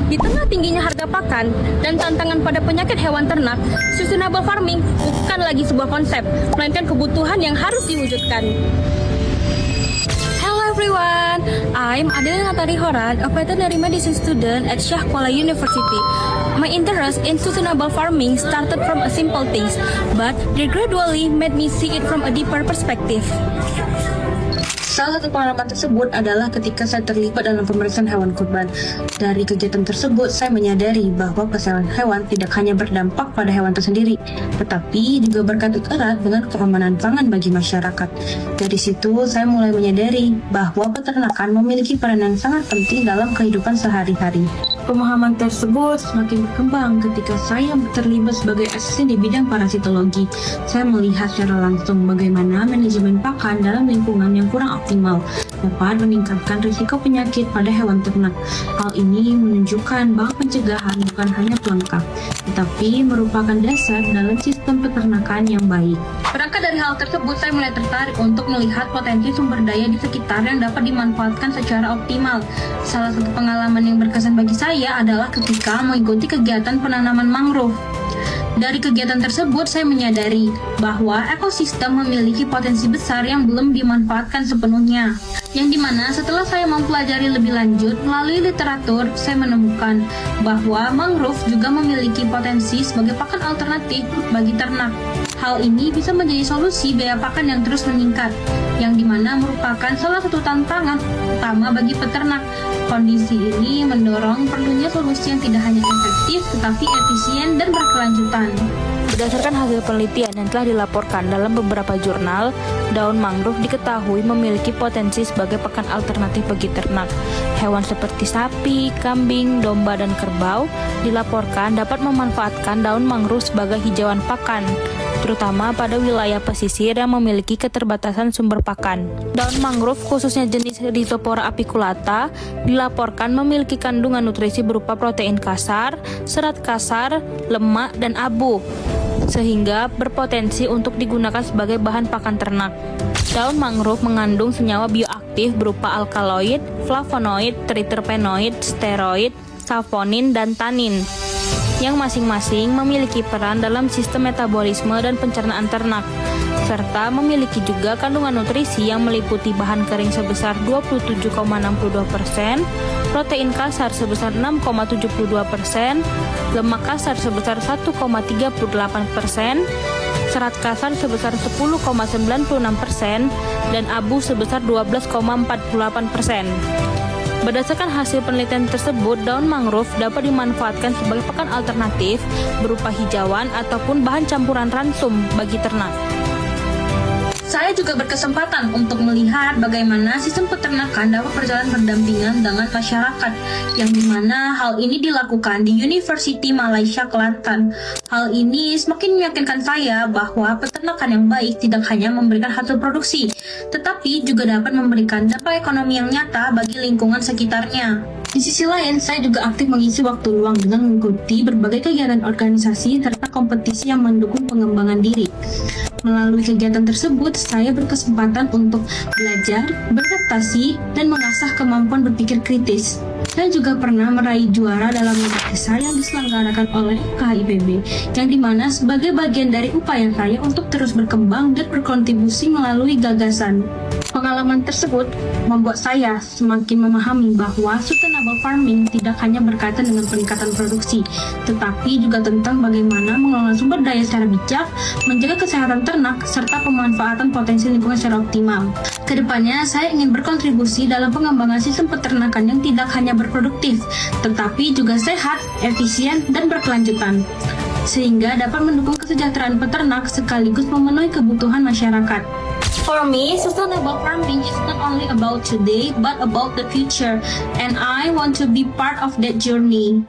Di tengah tingginya harga pakan dan tantangan pada penyakit hewan ternak, sustainable farming bukan lagi sebuah konsep, melainkan kebutuhan yang harus diwujudkan. Hello everyone, I'm Adelina Tarihoran, a veterinary medicine student at Shah Kuala University. My interest in sustainable farming started from a simple things, but they gradually made me see it from a deeper perspective. Salah satu pengalaman tersebut adalah ketika saya terlibat dalam pemeriksaan hewan kurban. Dari kegiatan tersebut, saya menyadari bahwa kesehatan hewan tidak hanya berdampak pada hewan tersendiri, tetapi juga berkaitan erat dengan keamanan pangan bagi masyarakat. Dari situ, saya mulai menyadari bahwa peternakan memiliki peran yang sangat penting dalam kehidupan sehari-hari. Pemahaman tersebut semakin berkembang ketika saya terlibat sebagai asisten di bidang parasitologi. Saya melihat secara langsung bagaimana manajemen pakan dalam lingkungan yang kurang optimal dapat meningkatkan risiko penyakit pada hewan ternak. Hal ini menunjukkan bahwa pencegahan bukan hanya pelengkap, tetapi merupakan dasar dalam sistem peternakan yang baik. Berangkat dari hal tersebut, saya mulai tertarik untuk melihat potensi sumber daya di sekitar yang dapat dimanfaatkan secara optimal. Salah satu pengalaman yang berkesan bagi saya adalah ketika mengikuti kegiatan penanaman mangrove. Dari kegiatan tersebut, saya menyadari bahwa ekosistem memiliki potensi besar yang belum dimanfaatkan sepenuhnya. Yang dimana setelah saya mempelajari lebih lanjut melalui literatur, saya menemukan bahwa mangrove juga memiliki potensi sebagai pakan alternatif bagi ternak. Hal ini bisa menjadi solusi biaya pakan yang terus meningkat, yang dimana merupakan salah satu tantangan utama bagi peternak. Kondisi ini mendorong perlunya solusi yang tidak hanya efektif, tetapi efisien dan berkelanjutan. Berdasarkan hasil penelitian yang telah dilaporkan dalam beberapa jurnal, daun mangrove diketahui memiliki potensi sebagai pakan alternatif bagi ternak. Hewan seperti sapi, kambing, domba, dan kerbau dilaporkan dapat memanfaatkan daun mangrove sebagai hijauan pakan, terutama pada wilayah pesisir yang memiliki keterbatasan sumber pakan. Daun mangrove, khususnya jenis Rhizopora apiculata, dilaporkan memiliki kandungan nutrisi berupa protein kasar, serat kasar, lemak, dan abu, sehingga berpotensi untuk digunakan sebagai bahan pakan ternak. Daun mangrove mengandung senyawa bioaktif berupa alkaloid, flavonoid, triterpenoid, steroid, saponin, dan tanin, yang masing-masing memiliki peran dalam sistem metabolisme dan pencernaan ternak, serta memiliki juga kandungan nutrisi yang meliputi bahan kering sebesar 27,62%, protein kasar sebesar 6,72%, lemak kasar sebesar 1,38%, serat kasar sebesar 10,96%, dan abu sebesar 12,48%. Berdasarkan hasil penelitian tersebut, daun mangrove dapat dimanfaatkan sebagai pakan alternatif berupa hijauan ataupun bahan campuran ransum bagi ternak. Saya juga berkesempatan untuk melihat bagaimana sistem peternakan dapat berjalan berdampingan dengan masyarakat, yang dimana hal ini dilakukan di University Malaysia Kelantan. Hal ini semakin meyakinkan saya bahwa peternakan yang baik tidak hanya memberikan hasil produksi, tetapi juga dapat memberikan dampak ekonomi yang nyata bagi lingkungan sekitarnya. Di sisi lain, saya juga aktif mengisi waktu luang dengan mengikuti berbagai kegiatan organisasi serta kompetisi yang mendukung pengembangan diri. Melalui kegiatan tersebut, saya berkesempatan untuk belajar, beradaptasi, dan mengasah kemampuan berpikir kritis. Saya juga pernah meraih juara dalam lomba esai yang diselenggarakan oleh KIPB, yang dimana sebagai bagian dari upaya saya untuk terus berkembang dan berkontribusi melalui gagasan. Pengalaman tersebut membuat saya semakin memahami bahwa sustainable farming tidak hanya berkaitan dengan peningkatan produksi, tetapi juga tentang bagaimana mengelola sumber daya secara bijak, menjaga kesehatan ternak, serta pemanfaatan potensi lingkungan secara optimal. Kedepannya, saya ingin berkontribusi dalam pengembangan sistem peternakan yang tidak hanya berproduktif, tetapi juga sehat, efisien, dan berkelanjutan, sehingga dapat mendukung kesejahteraan peternak sekaligus memenuhi kebutuhan masyarakat. For me, sustainable farming is not only about today, but about the future, and I want to be part of that journey.